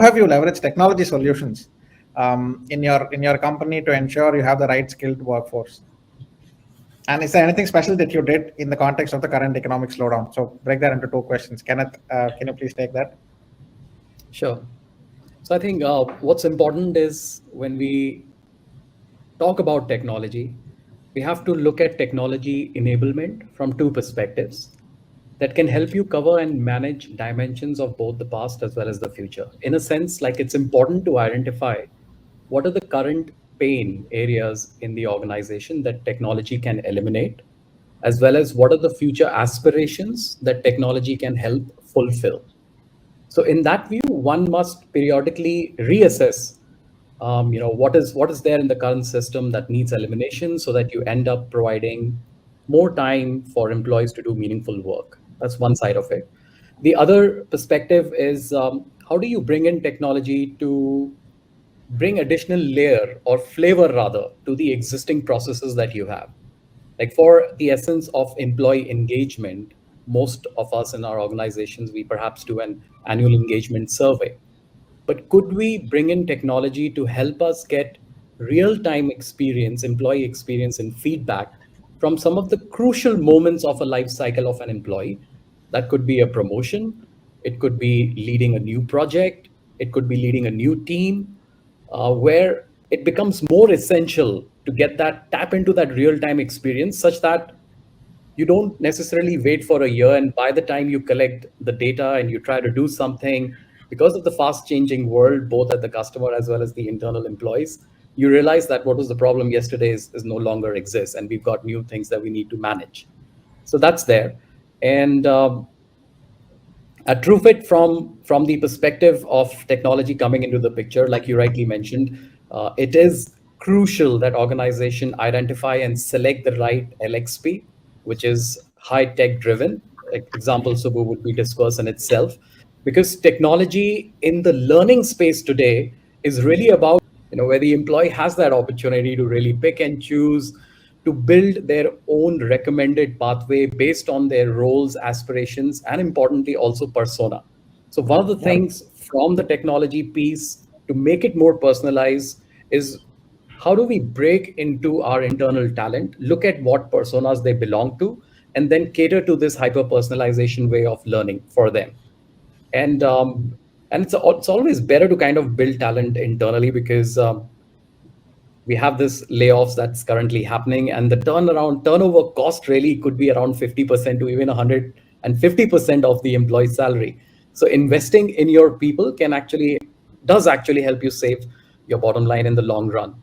have you leveraged technology solutions in your company to ensure you have the right skilled workforce? And is there anything special that you did in the context of the current economic slowdown? So break that into two questions. Kenneth, can you please take that? Sure. So I think what's important is when we talk about technology, we have to look at technology enablement from two perspectives that can help you cover and manage dimensions of both the past as well as the future. In a sense, like it's important to identify what are the current pain areas in the organization that technology can eliminate, as well as what are the future aspirations that technology can help fulfill. So in that view, one must periodically reassess, what is there in the current system that needs elimination, so that you end up providing more time for employees to do meaningful work. That's one side of it. The other perspective is how do you bring in technology to bring additional layer or flavor rather to the existing processes that you have. Like for the essence of employee engagement, most of us in our organizations, we perhaps do an annual engagement survey. But could we bring in technology to help us get real-time experience, employee experience and feedback from some of the crucial moments of a life cycle of an employee? That could be a promotion, it could be leading a new project, it could be leading a new team, where it becomes more essential to get that tap into that real-time experience, such that you don't necessarily wait for a year, and by the time you collect the data and you try to do something, because of the fast changing world, both at the customer as well as the internal employees, you realize that what was the problem yesterday is no longer exists, and we've got new things that we need to manage. So that's there. And at TrueFit, from the perspective of technology coming into the picture, like you rightly mentioned, it is crucial that organization identify and select the right LXP, which is high tech driven. Like example, Subbu, would be Disprz in itself, because technology in the learning space today is really about, where the employee has that opportunity to really pick and choose, to build their own recommended pathway based on their roles, aspirations, and importantly, also persona. So one of the things from the technology piece to make it more personalized is how do we break into our internal talent, look at what personas they belong to, and then cater to this hyper personalization way of learning for them. And it's always better to kind of build talent internally, because we have this layoffs that's currently happening, and the turnover cost really could be around 50% to even 150% of the employee salary. So investing in your people does actually help you save your bottom line in the long run.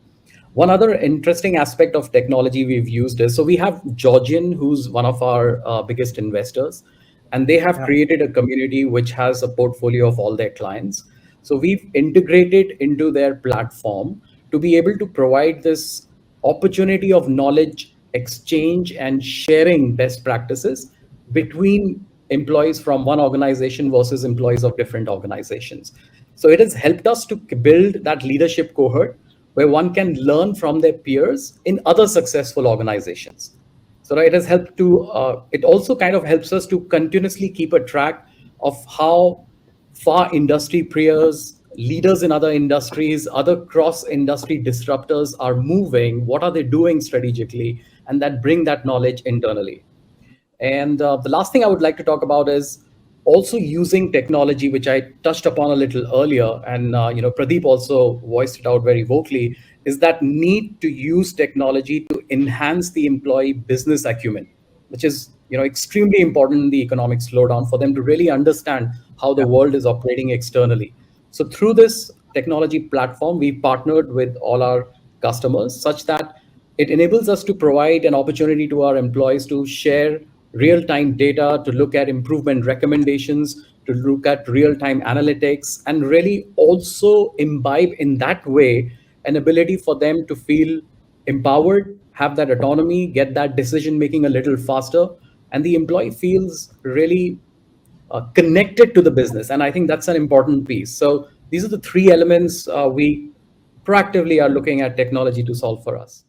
One other interesting aspect of technology we've used is, so we have Georgian, who's one of our biggest investors, and they have created a community which has a portfolio of all their clients. So we've integrated into their platform to be able to provide this opportunity of knowledge exchange and sharing best practices between employees from one organization versus employees of different organizations. So it has helped us to build that leadership cohort where one can learn from their peers in other successful organizations. So it has helped to, it also kind of helps us to continuously keep a track of how far industry peers, leaders in other industries, other cross-industry disruptors are moving, what are they doing strategically, and that bring that knowledge internally. And the last thing I would like to talk about is also using technology, which I touched upon a little earlier, and Pradeep also voiced it out very vocally, is that need to use technology to enhance the employee business acumen, which is extremely important in the economic slowdown, for them to really understand how the world is operating externally. So through this technology platform, we partnered with all our customers such that it enables us to provide an opportunity to our employees to share real-time data, to look at improvement recommendations, to look at real-time analytics, and really also imbibe in that way an ability for them to feel empowered, have that autonomy, get that decision making a little faster, and the employee feels really connected to the business. And I think that's an important piece. So these are the three elements we proactively are looking at technology to solve for us.